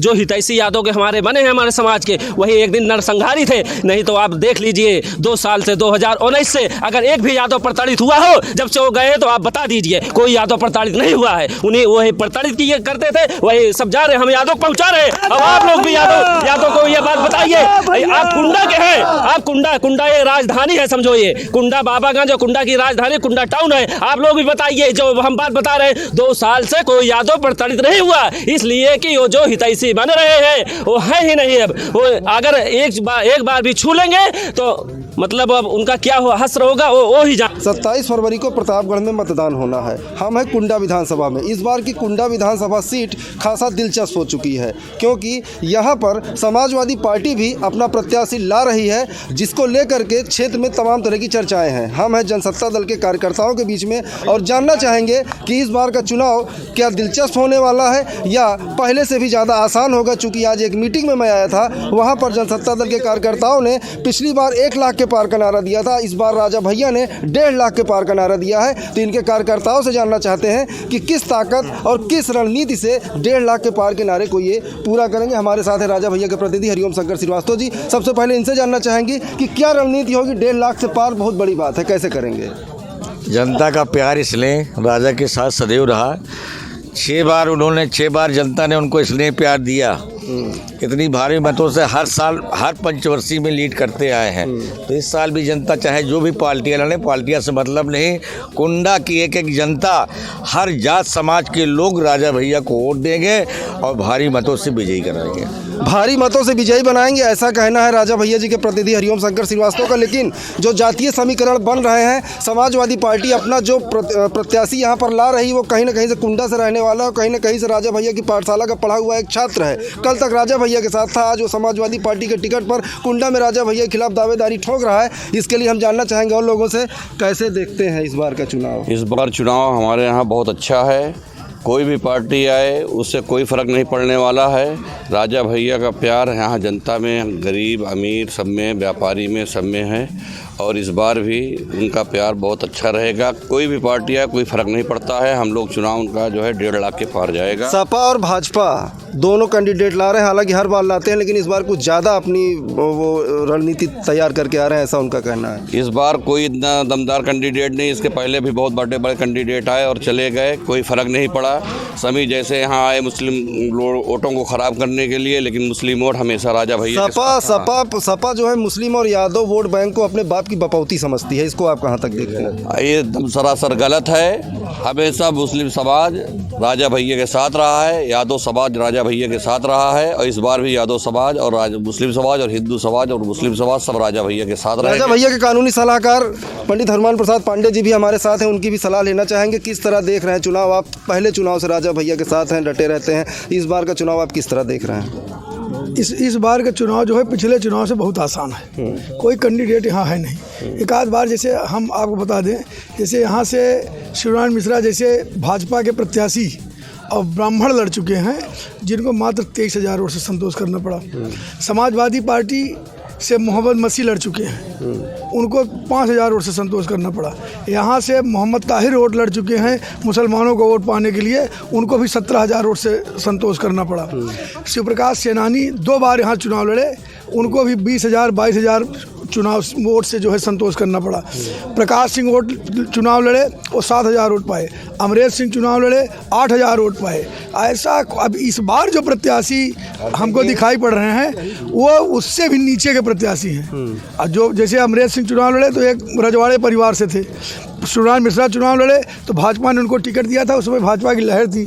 जो हितैषी यादव के हमारे बने हैं हमारे समाज के, वही एक दिन नरसंहारी थे। नहीं तो आप देख लीजिए 2 साल से 2019 से अगर एक भी यादव प्रताड़ित हुआ हो, जब से वो गए तो आप बता दीजिए कोई यादव प्रताड़ित नहीं हुआ है। उन्हें वही प्रताड़ित किए करते थे, वही सब जा रहे, हम यादव पहुंचा रहे। अब आप लोग भी यादव को ये बात बताइए। आप कुंडा के हैं, आप कुंडा ये राजधानी है, समझो ये कुंडा बाबागंज और कुंडा की राजधानी कुंडा टाउन है। आप लोग भी बताइए, जो हम बात बता रहे हैं 2 साल से कोई यादव प्रताड़ित नहीं हुआ, इसलिए कि वो जो हितैषी बन रहे हैं वो है ही नहीं। अब वो अगर एक बार भी छू लेंगे तो मतलब अब उनका क्या हो हश्र होगा वो ही जान। 27 फरवरी को प्रतापगढ़ में मतदान होना है। हम हैं कुंडा विधानसभा में। इस बार की कुंडा विधानसभा सीट खासा दिलचस्प हो चुकी है, क्योंकि यहाँ पर समाजवादी पार्टी भी अपना प्रत्याशी ला रही है, जिसको लेकर के क्षेत्र में तमाम तरह की चर्चाएं हैं। हम हैं जनसत्ता दल के कार्यकर्ताओं के बीच में और जानना चाहेंगे कि इस बार का चुनाव क्या दिलचस्प होने वाला है या पहले से भी ज़्यादा आसान होगा। चूँकि आज एक मीटिंग में मैं आया था, वहाँ पर जनसत्ता दल के कार्यकर्ताओं ने पिछली बार 1 लाख के पार का नारा दिया था, इस बार राजा भैया ने 1.5 लाख के पार का नारा दिया है। तो इनके कार्यकर्ताओं से जानना चाहते हैं कि किस ताकत और किस रणनीति से 1.5 लाख के पार के नारे को ये पूरा करेंगे। हमारे साथ है राजा भैया के प्रतिनिधि हरिओम शंकर श्रीवास्तव जी। सबसे पहले इनसे जानना चाहेंगे कि क्या रणनीति होगी। 1.5 लाख से पार बहुत बड़ी बात है, कैसे करेंगे? जनता का प्यार इसलिए राजा के साथ सदैव रहा। 6 बार जनता ने उनको इसलिए प्यार दिया, इतनी भारी मतों से हर साल हर पंचवर्षीय में लीड करते आए हैं। तो इस साल भी जनता चाहे जो भी पार्टियाँ लड़े, पार्टियाँ से मतलब नहीं, कुंडा की एक जनता, हर जात समाज के लोग राजा भैया को वोट देंगे और भारी मतों से विजयी कराएंगे। भारी मतों से विजयी बनाएंगे, ऐसा कहना है राजा भैया जी के प्रतिनिधि हरिओम शंकर श्रीवास्तव का। लेकिन जो जातीय समीकरण बन रहे हैं, समाजवादी पार्टी अपना जो प्रत्याशी यहाँ पर ला रही, वो कहीं ना कहीं से कुंडा से रहने वाला है, कहीं ना कहीं से राजा भैया की पाठशाला का पढ़ा हुआ एक छात्र है। कल तक राजा भैया के साथ था, आज वो समाजवादी पार्टी के टिकट पर कुंडा में राजा भैया के खिलाफ दावेदारी ठोक रहा है। इसके लिए हम जानना चाहेंगे और लोगों से, कैसे देखते हैं इस बार का चुनाव? इस बार चुनाव हमारे यहाँ बहुत अच्छा है। कोई भी पार्टी आए उससे कोई फ़र्क नहीं पड़ने वाला है। राजा भैया का प्यार यहाँ जनता में, गरीब अमीर सब में, व्यापारी में, सब में है। और इस बार भी उनका प्यार बहुत अच्छा रहेगा। कोई भी पार्टी आए कोई फ़र्क नहीं पड़ता है। हम लोग चुनाव उनका जो है 1.5 लाख के पार जाएगा। सपा और भाजपा दोनों कैंडिडेट ला रहे हैं, हालांकि हर बार लाते हैं, लेकिन इस बार कुछ ज़्यादा अपनी वो रणनीति तैयार करके आ रहे हैं, ऐसा उनका कहना है। इस बार कोई इतना दमदार कैंडिडेट नहीं, इसके पहले भी बहुत बड़े बड़े कैंडिडेट आए और चले गए, कोई फ़र्क नहीं पड़ा। सभी जैसे यहाँ आए मुस्लिम वोटों को ख़राब करने के लिए, लेकिन मुस्लिम वोट हमेशा राजा भैया। सपा जो है मुस्लिम और यादव वोट बैंक को अपने बाप की बपौती समझती है, इसको आप कहाँ तक देखते हैं? ये एकदम सरासर गलत है। हमेशा मुस्लिम समाज राजा भैया के साथ रहा है, यादव समाज राजा भैया के साथ रहा है, और इस बार भी यादव समाज और मुस्लिम समाज और हिंदू समाज और मुस्लिम समाज सब राजा भैया के साथ रहे। राजा भैया के कानूनी सलाहकार पंडित हनुमान प्रसाद पांडे जी भी हमारे साथ हैं, उनकी भी सलाह लेना चाहेंगे। किस तरह देख रहे हैं चुनाव? आप पहले चुनाव से राजा भैया के साथ हैं, डटे रहते हैं, इस बार का चुनाव आप किस तरह देख रहे हैं? इस बार का चुनाव जो है पिछले चुनाव से बहुत आसान है। कोई कैंडिडेट यहाँ है नहीं। एक आध बार जैसे हम आपको बता दें, जैसे यहाँ से शिवनारायण मिश्रा जैसे भाजपा के प्रत्याशी और ब्राह्मण लड़ चुके हैं, जिनको मात्र 23,000 वोट से संतोष करना पड़ा। समाजवादी पार्टी से मोहम्मद मसीह लड़ चुके हैं, उनको 5,000 वोट से संतोष करना पड़ा। यहाँ से मोहम्मद ताहिर वोट लड़ चुके हैं मुसलमानों को वोट पाने के लिए, उनको भी 17,000 वोट से संतोष करना पड़ा। शिव प्रकाश सेनानी 2 बार यहाँ चुनाव लड़े, उनको भी 20,000 22,000 चुनाव वोट से जो है संतोष करना पड़ा। प्रकाश सिंह वोट चुनाव लड़े, वो 7,000 वोट पाए। अमरेश सिंह चुनाव लड़े, 8,000 वोट पाए। ऐसा अब इस बार जो प्रत्याशी हमको दिखाई पड़ रहे हैं, वो उससे भी नीचे के प्रत्याशी हैं। और जो जैसे अमरेश सिंह चुनाव लड़े तो एक रजवाड़े परिवार से थे। शिवनारायण मिश्रा चुनाव लड़े तो भाजपा ने उनको टिकट दिया था, उसमें भाजपा की लहर थी।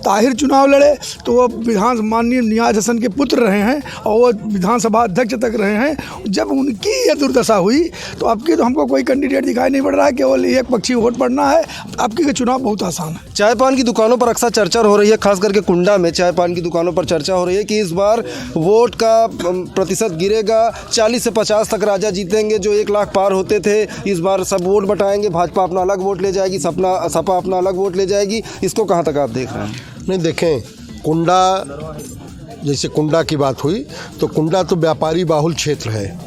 ताहिर चुनाव लड़े तो वो माननीय नियाज हसन के पुत्र रहे हैं और वो विधानसभा अध्यक्ष तक रहे हैं। जब उनकी ये दुर्दशा हुई तो अब तो हमको कोई कैंडिडेट दिखाई नहीं पड़ रहा है, केवल एक पक्षी वोट पड़ना है। अब के चुनाव बहुत आसान है। चाय पान की दुकानों पर अक्सर चर्चा हो रही है, खास करके कुंडा में चाय पान की दुकानों पर चर्चा हो रही है कि इस बार वोट का प्रतिशत गिरेगा, 40 से 50 तक राजा जीतेंगे। जो 1 लाख पार होते थे, इस बार सब वोट बटाएंगे, भाजपा अपना अलग वोट ले जाएगी, सपा अपना अलग वोट ले जाएगी। इसको कहाँ तक आप देख रहे हैं? नहीं, देखें, कुंडा, जैसे कुंडा की बात हुई तो कुंडा तो व्यापारी बाहुल क्षेत्र है।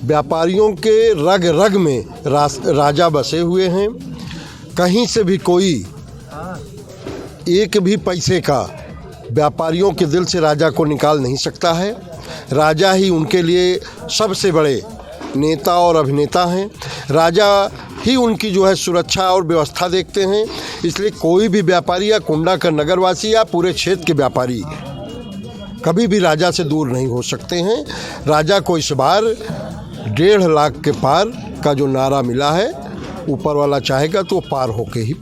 व्यापारियों के रग रग में राजा बसे हुए हैं। कहीं से भी कोई एक भी पैसे का व्यापारियों के दिल से राजा को निकाल नहीं सकता है। राजा ही उनके लिए सबसे बड़े नेता और अभिनेता हैं। राजा ही उनकी जो है सुरक्षा और व्यवस्था देखते हैं। इसलिए कोई भी व्यापारी या कुंडा का नगरवासी या पूरे क्षेत्र के व्यापारी कभी भी राजा से दूर नहीं हो सकते हैं। राजा को इस बार 1.5 लाख के पार का जो नारा मिला है, ऊपर वाला चाहेगा तो पार होके ही।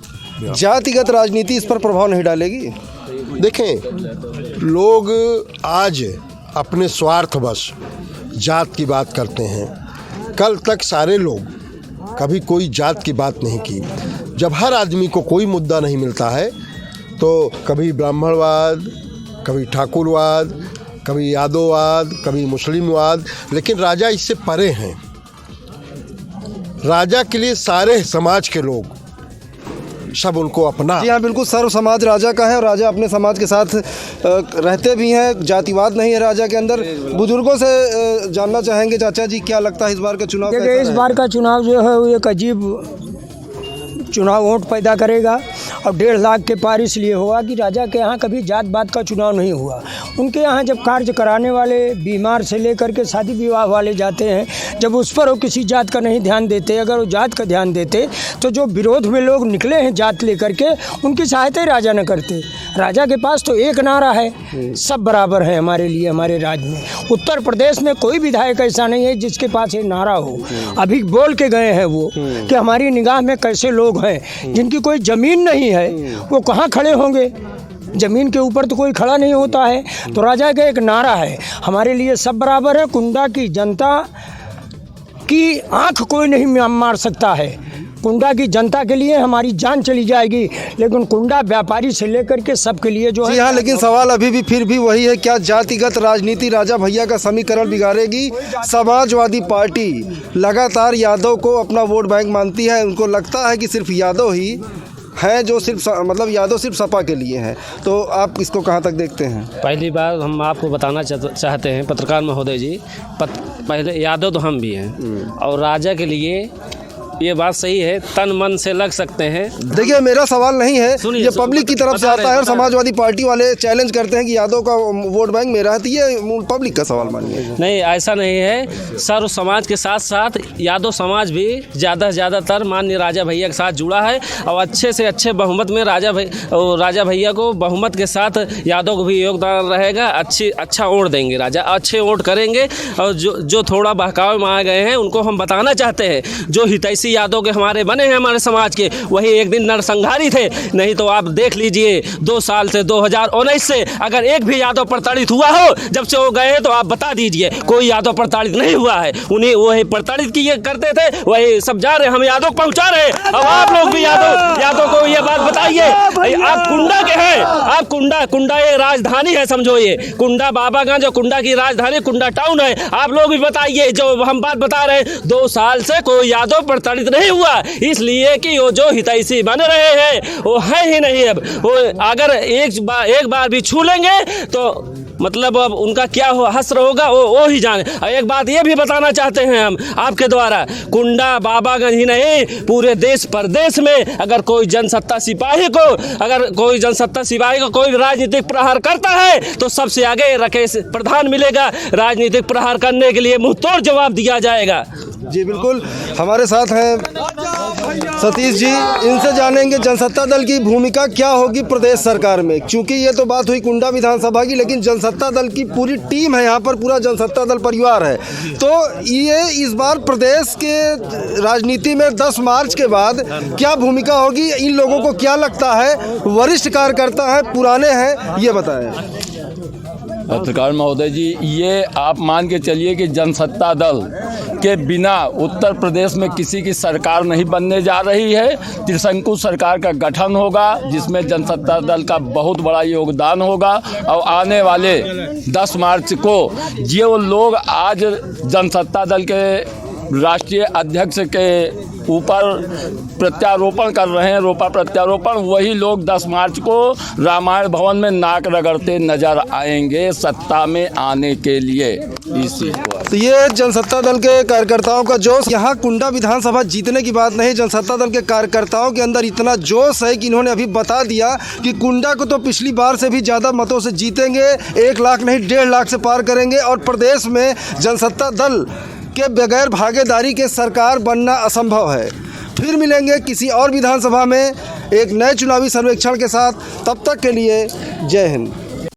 जातिगत राजनीति इस पर प्रभाव नहीं डालेगी? देखें, लोग आज अपने स्वार्थवश जात की बात करते हैं। कल तक सारे लोग कभी कोई जात की बात नहीं की। जब हर आदमी को कोई मुद्दा नहीं मिलता है तो कभी ब्राह्मणवाद, कभी ठाकुरवाद, कभी यादववाद, कभी मुस्लिमवाद, लेकिन राजा इससे परे हैं। राजा के लिए सारे समाज के लोग सब उनको अपना। जी हाँ, बिल्कुल, सर्व समाज राजा का है और राजा अपने समाज के साथ रहते भी हैं। जातिवाद नहीं है राजा के अंदर। बुजुर्गों से जानना चाहेंगे, चाचा जी क्या लगता है इस बार का चुनाव? देखिए, इस बार का चुनाव जो है वो एक अजीब चुनाव वोट पैदा करेगा और 1.5 लाख के पार इसलिए होगा कि राजा के यहाँ कभी जात बात का चुनाव नहीं हुआ। उनके यहाँ जब कार्य कराने वाले बीमार से लेकर के शादी विवाह वाले जाते हैं, जब उस पर वो किसी जात का नहीं ध्यान देते। अगर वो जात का ध्यान देते तो जो विरोध में लोग निकले हैं जात लेकर के, उनकी सहायता ही राजा न करते। राजा के पास तो एक नारा है, सब बराबर है हमारे लिए, हमारे राज्य में। उत्तर प्रदेश में कोई विधायक ऐसा नहीं है जिसके पास ये नारा हो। अभी बोल के गए हैं वो कि हमारी निगाह में कैसे लोग हैं जिनकी कोई ज़मीन नहीं है, वो कहाँ खड़े होंगे? ज़मीन के ऊपर तो कोई खड़ा नहीं होता है। तो राजा का एक नारा है, हमारे लिए सब बराबर है। कुंडा की जनता की आंख कोई नहीं मार सकता है। कुंडा की जनता के लिए हमारी जान चली जाएगी, लेकिन कुंडा व्यापारी से लेकर के सबके लिए जो है। जी हाँ, लेकिन सवाल अभी भी फिर भी वही है, क्या जातिगत राजनीति राजा भैया का समीकरण बिगाड़ेगी? समाजवादी पार्टी लगातार यादव को अपना वोट बैंक मानती है। उनको लगता है कि सिर्फ यादव ही हैं जो सिर्फ मतलब यादव सिर्फ सपा के लिए हैं। तो आप इसको कहाँ तक देखते हैं? पहली बार हम आपको बताना चाहते हैं पत्रकार महोदय जी, पहले यादव तो हम भी हैं और राजा के लिए ये बात सही है, तन मन से लग सकते हैं। देखिए, मेरा सवाल नहीं है, ये पब्लिक की तरफ से बता आता है और रहे समाजवादी पार्टी वाले चैलेंज करते हैं कि यादव का वोट बैंक मेरा है। तो ये पब्लिक का सवाल मानिए। नहीं, ऐसा नहीं है। सर्व समाज के साथ साथ यादव समाज भी ज़्यादातर माननीय राजा भैया के साथ जुड़ा है और अच्छे से अच्छे बहुमत में राजा भैया को बहुमत के साथ यादव को भी योगदान रहेगा। अच्छा वोट देंगे राजा, अच्छे वोट करेंगे। और जो थोड़ा बहकावे में आ गए हैं उनको हम बताना चाहते हैं, जो हितैषी यादव के हमारे बने हैं हमारे समाज के, वही एक दिन नरसंहारी थे। नहीं तो आप देख लीजिए 2 साल से 2019 से अगर एक भी यादव प्रताड़ित हुआ हो जब से वो गए तो आप बता दीजिए। कोई यादव प्रताड़ित नहीं हुआ है। उन्हें वही प्रताड़ित किए करते थे, वही सब जा रहे, हम यादव पहुंचा रहे। अब आप लोग भी यादव को ये बात बताइए। आप कुंडा के हैं, आप कुंडा ये राजधानी है, समझो ये कुंडा बाबागंज जो कुंडा की राजधानी कुंडा टाउन है। आप लोग भी बताइए, जो हम बात बता रहे हैं 2 साल से कोई यादव प्रताड़ित नहीं हुआ, इसलिए कि वो जो हितैषी बन रहे हैं वो है ही नहीं। अब वो अगर एक बार भी छू लेंगे तो मतलब अब उनका क्या हो हस्र होगा वो ही जाने। एक बात ये भी बताना चाहते हैं हम आपके द्वारा, कुंडा बाबागंज ही नहीं, पूरे देश प्रदेश में अगर कोई जनसत्ता सिपाही को कोई राजनीतिक प्रहार करता है तो सबसे आगे राकेश प्रधान मिलेगा। राजनीतिक प्रहार करने के लिए मुंहतोड़ जवाब दिया जाएगा। जी बिल्कुल, हमारे साथ हैं सतीश जी, इनसे जानेंगे जनसत्ता दल की भूमिका क्या होगी प्रदेश सरकार में। क्योंकि ये तो बात हुई कुंडा विधानसभा की, लेकिन जनसत्ता दल की पूरी टीम है यहाँ पर, पूरा जनसत्ता दल परिवार है। तो ये इस बार प्रदेश के राजनीति में 10 मार्च के बाद क्या भूमिका होगी? इन लोगों को क्या लगता है? वरिष्ठ कार्यकर्ता है, पुराने हैं, ये बताएं। पत्रकार महोदय जी, ये आप मान के चलिए कि जनसत्ता दल के बिना उत्तर प्रदेश में किसी की सरकार नहीं बनने जा रही है। त्रिशंकु सरकार का गठन होगा जिसमें जनसत्ता दल का बहुत बड़ा योगदान होगा। और आने वाले 10 मार्च को जो लोग आज जनसत्ता दल के राष्ट्रीय अध्यक्ष के ऊपर प्रत्यारोपण कर रहे हैं, रोपा प्रत्यारोपण, वही लोग 10 मार्च को रामायण भवन में नाक रगड़ते नजर आएंगे सत्ता में आने के लिए। इसी को तो ये जनसत्ता दल के कार्यकर्ताओं का जोश, यहाँ कुंडा विधानसभा जीतने की बात नहीं, जनसत्ता दल के कार्यकर्ताओं के अंदर इतना जोश है कि इन्होंने अभी बता दिया कि कुंडा को तो पिछली बार से भी ज़्यादा मतों से जीतेंगे, 1 लाख नहीं 1.5 लाख से पार करेंगे और प्रदेश में जनसत्ता दल के बगैर भागीदारी के सरकार बनना असंभव है। फिर मिलेंगे किसी और विधानसभा में एक नए चुनावी सर्वेक्षण के साथ, तब तक के लिए जय हिंद।